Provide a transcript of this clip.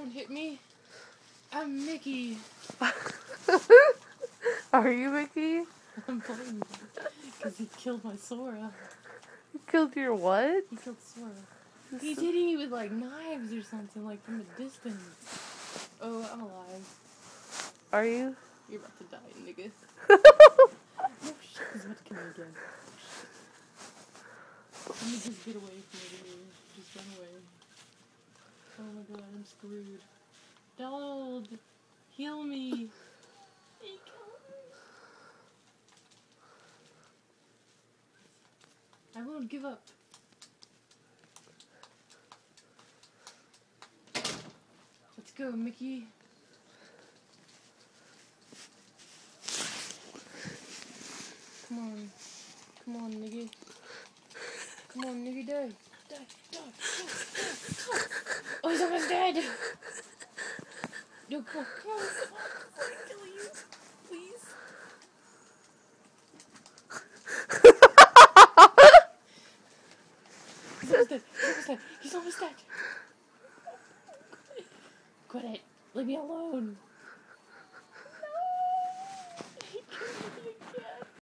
don't hit me. I'm Mickey. Are you Mickey? I'm playing because he killed my Sora. He killed your what? He killed Sora. He's hitting me with like knives or something, like from a distance. Oh, I'm alive. Are you? You're about to die, nigga. Oh shit, he's about to kill me again. Let me just get away from over here. Just run away. Oh my god, I'm screwed. Donald! Heal me! He killed me! I won't give up. Let's go, Mickey. Come on. Come on, nigga. Come on, nigga, die. Die, die, die, die. Oh, he's almost dead! No, come on, come on, come on, before I kill you. Please. He's almost dead. He's almost dead. He's almost dead. Quit it. Leave me alone.